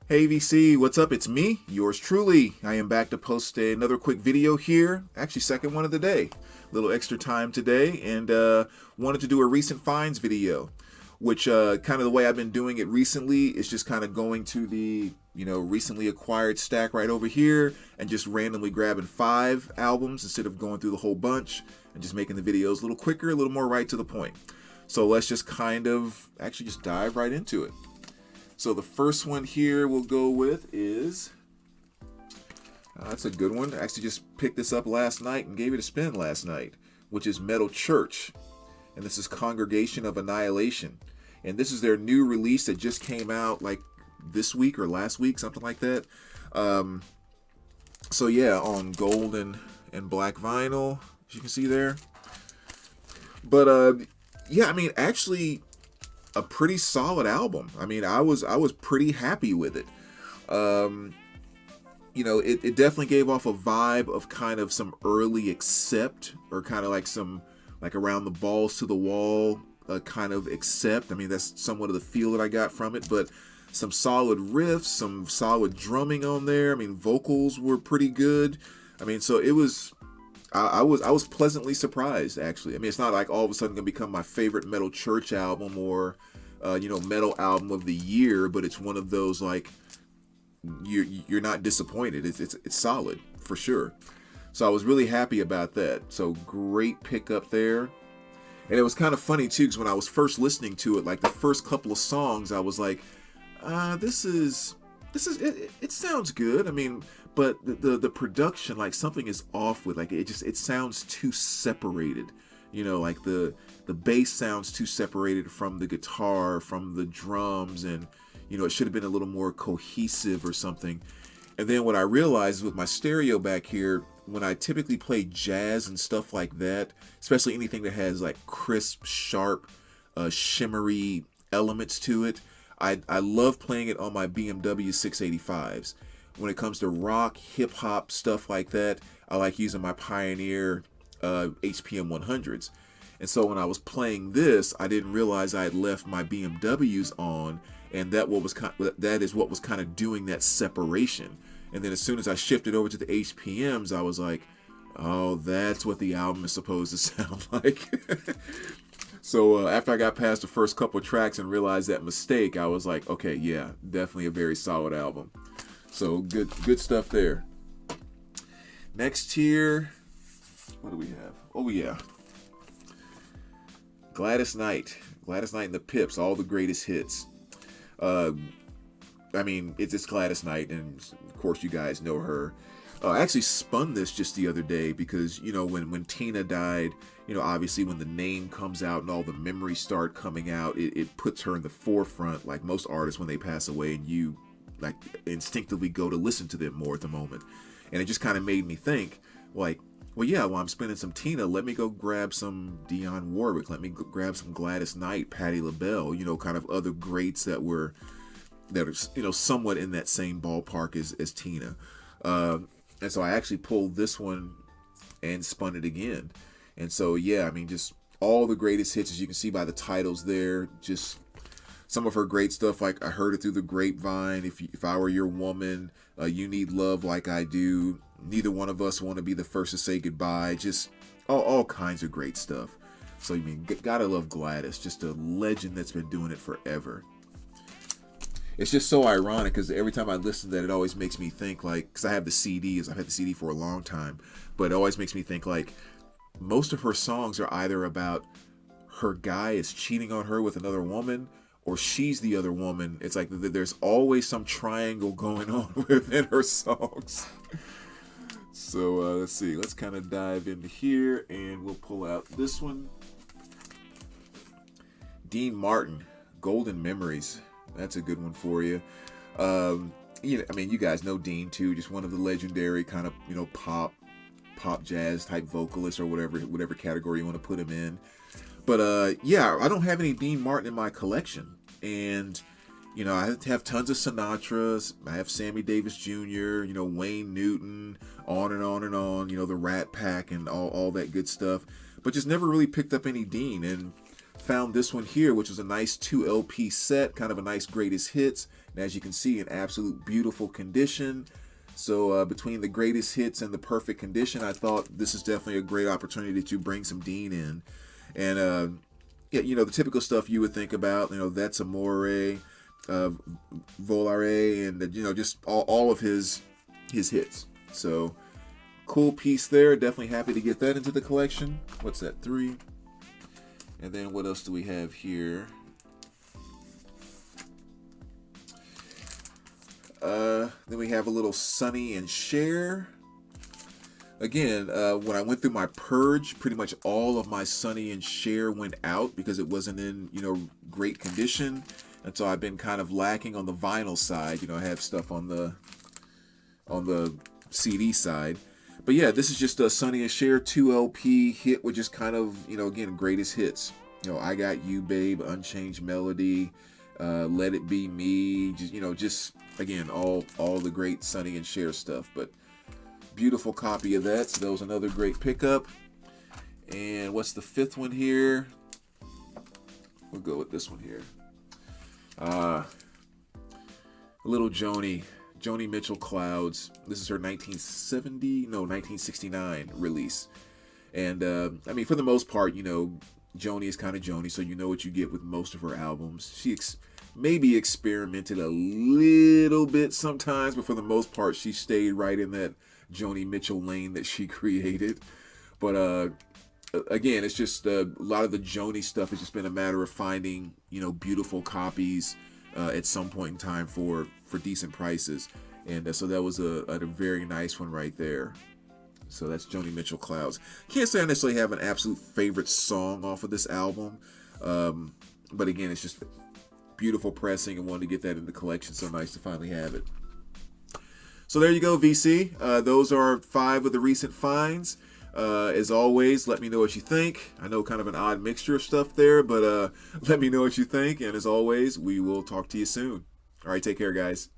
Hey VC, what's up? It's me, yours truly. I am back to post another quick video here. Actually, second one of the day. A little extra time today, and wanted to do a recent finds video, which kind of the way I've been doing it recently is just kind of going to the recently acquired stack right over here and just randomly grabbing 5 albums instead of going through the whole bunch and just making the videos a little quicker, a little more right to the point. So let's just kind of actually just dive right into it. So the first one here we'll go with is, that's a good one. I actually just picked this up last night and gave it a spin last night, which is Metal Church. And this is Congregation of Annihilation. And this is their new release that just came out like this week or last week, something like that. So yeah, on gold and black vinyl, as you can see there. But yeah, I mean, actually a pretty solid album. I mean, I was pretty happy with it. It definitely gave off a vibe of kind of some early Accept, or kind of like some like around the balls to the wall kind of Accept. I mean, that's somewhat of the feel that I got from it, but some solid riffs, some solid drumming on there. I mean, vocals were pretty good. I mean, so it was I was pleasantly surprised, actually. I mean, it's not like all of a sudden gonna become my favorite Metal Church album or metal album of the year, but it's one of those like you're not disappointed. It's solid for sure. So I was really happy about that. So great pickup there. And it was kind of funny too, because when I was first listening to it, like the first couple of songs, I was like, this is it sounds good. I mean, but the production, like something is off with, like it sounds too separated. Like the bass sounds too separated from the guitar, from the drums, and it should have been a little more cohesive or something. And then what I realized with my stereo back here, when I typically play jazz and stuff like that, especially anything that has like crisp, sharp, shimmery elements to it, I love playing it on my BMW 685s. When it comes to rock, hip hop, stuff like that, I like using my Pioneer HPM 100s. And so when I was playing this, I didn't realize I had left my BMWs on, and that is what was kind of doing that separation. And then as soon as I shifted over to the HPMs, I was like, oh, that's what the album is supposed to sound like. So after I got past the first couple of tracks and realized that mistake, I was like, okay, yeah, definitely a very solid album. So good stuff there. Next here, what do we have? Oh yeah, Gladys Knight and the Pips, all the greatest hits. I mean, it's Gladys Knight, and of course you guys know her. I actually spun this just the other day because, when Tina died, obviously when the name comes out and all the memories start coming out, it puts her in the forefront, like most artists when they pass away, and you like instinctively go to listen to them more at the moment. And it just kind of made me think, like, well, yeah, while I'm spinning some Tina, let me go grab some Dionne Warwick, let me grab some Gladys Knight, Patti LaBelle, kind of other greats that are, somewhat in that same ballpark as Tina. And so I actually pulled this one and spun it again. And so, yeah, I mean, just all the greatest hits, as you can see by the titles there. Just some of her great stuff, like I Heard It Through the Grapevine, If I Were Your Woman, You Need Love Like I Do, Neither One of Us Want to Be the First to Say Goodbye. Just all kinds of great stuff. So, I mean, gotta love Gladys. Just a legend that's been doing it forever. It's just so ironic because every time I listen to that, it always makes me think, like, because I have the CDs, I've had the CD for a long time, but it always makes me think, like, most of her songs are either about her guy is cheating on her with another woman, or she's the other woman. It's like there's always some triangle going on within her songs. So let's see, let's kind of dive into here, and we'll pull out this one. Dean Martin, Golden Memories. That's a good one for you. I mean, you guys know Dean too, just one of the legendary kind of, pop jazz type vocalists, or whatever category you want to put him in. But yeah, I don't have any Dean Martin in my collection. And, I have tons of Sinatras. I have Sammy Davis Jr., Wayne Newton, on and on and on, the Rat Pack and all that good stuff. But just never really picked up any Dean. And Found this one here, which was a nice 2 LP set, kind of a nice greatest hits. And as you can see, in absolute beautiful condition. So between the greatest hits and the perfect condition, I thought this is definitely a great opportunity to bring some Dean in. And yeah, you know, the typical stuff you would think about, you know, That's Amore, Volare, and, you know, just all of his hits. So cool piece there. Definitely happy to get that into the collection. What's that, 3? And then what else do we have here? Then we have a little Sonny and Cher. Again, when I went through my purge, pretty much all of my Sonny and Cher went out because it wasn't in, you know, great condition. And so I've been kind of lacking on the vinyl side. You know, I have stuff on the CD side. But yeah, this is just a Sonny and Cher 2 LP hit with just kind of, you know, again, greatest hits. You know, I Got You, Babe, Unchanged Melody, Let It Be Me, just, you know, just again, all the great Sonny and Cher stuff. But beautiful copy of that. So that was another great pickup. And what's the 5th one here? We'll go with this one here. A little Joni Mitchell Clouds. This is her 1969 release. And I mean, for the most part, you know, Joni is kind of Joni, so you know what you get with most of her albums. She maybe experimented a little bit sometimes, but for the most part, she stayed right in that Joni Mitchell lane that she created. But again, it's just a lot of the Joni stuff has just been a matter of finding, you know, beautiful copies at some point in time for decent prices. And so that was a very nice one right there. So that's Joni Mitchell Clouds. Can't say I necessarily have an absolute favorite song off of this album. But again, it's just beautiful pressing and wanted to get that in the collection. So nice to finally have it. So there you go, VC. Those are 5 of the recent finds. As always, let me know what you think. I know kind of an odd mixture of stuff there, but let me know what you think. And as always, we will talk to you soon. All right, take care, guys.